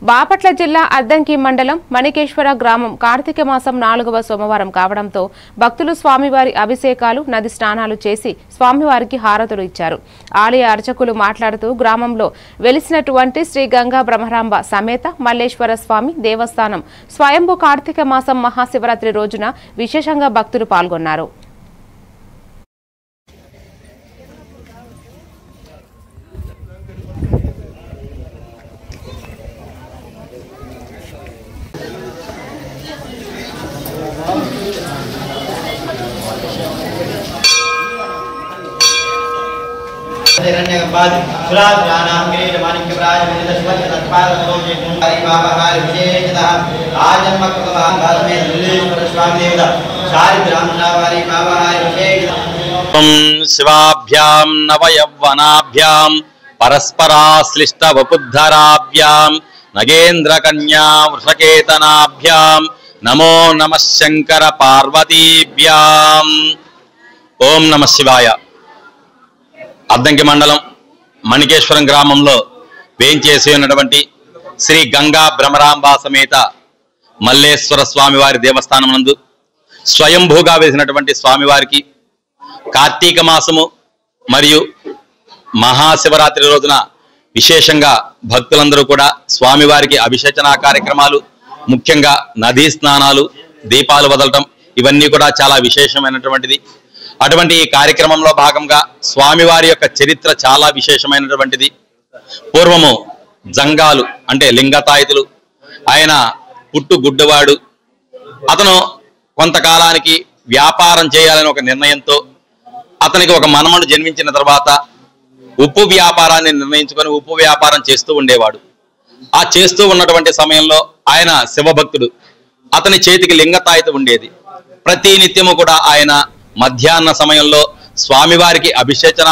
బాపట్ల జిల్లా అద్దంకి మండలం మణికేశ్వర గ్రామం కార్తీక మాసం 4వ సోమవారం కావడంతో భక్తులు స్వామివారి అభిషేకాలు నది స్నానాలు చేసి స్వామివారికి హారతులు ఇచ్చారు. ఆలయ అర్చకులు మాట్లాడుతూ గ్రామంలో వెలిసినటువంటి శ్రీ గంగా బ్రహ్మరాంబ సమేత మల్లేశ్వర స్వామి దేవస్థానం స్వయంభూ కార్తీక మాసం మహాశివరాత్రి రోజున విశేషంగా భక్తులు పాల్గొన్నారు. शिवाभ्यां नवयौवनाभ्यां परस्पराश्लिष्ट वपुद्धराभ्यां नगेन्द्रकन्या वृषकेतनाभ्यां नमो नमः शंकर पार्वतीभ्यां। ओम नमः शिवाय। అద్దంకి మండలం మణికేశ్వరం గ్రామంలో వేంచేసి ఉన్నటువంటి శ్రీ గంగా బ్రహ్మరాంబ సమేత మల్లేశ్వర స్వామివారి దేవస్థానం నందు స్వయంభూగా వేసినటువంటి స్వామివారికి కార్తీక మాసము మరియు మహాశివరాత్రి రోజున విశేషంగా భక్తులందరూ కూడా స్వామివారికి అభిషేచన కార్యక్రమాలు, ముఖ్యంగా నదీ స్నానాలు, దీపాలు వదలటం ఇవన్నీ కూడా చాలా విశేషమైనటువంటిది. అటువంటి ఈ కార్యక్రమంలో భాగంగా స్వామివారి యొక్క చరిత్ర చాలా విశేషమైనటువంటిది. పూర్వము జంగాలు అంటే లింగతాయితులు, ఆయన పుట్టు గుడ్డవాడు. అతను కొంతకాలానికి వ్యాపారం చేయాలని ఒక నిర్ణయంతో అతనికి ఒక మనమడు జన్మించిన తర్వాత ఉప్పు వ్యాపారాన్ని నిర్ణయించుకొని ఉప్పు వ్యాపారం చేస్తూ ఉండేవాడు. ఆ చేస్తూ ఉన్నటువంటి సమయంలో ఆయన శివభక్తుడు. అతని చేతికి లింగతాయిత ఉండేది. ప్రతి నిత్యము కూడా ఆయన మధ్యాహ్న సమయంలో స్వామివారికి అభిషేచన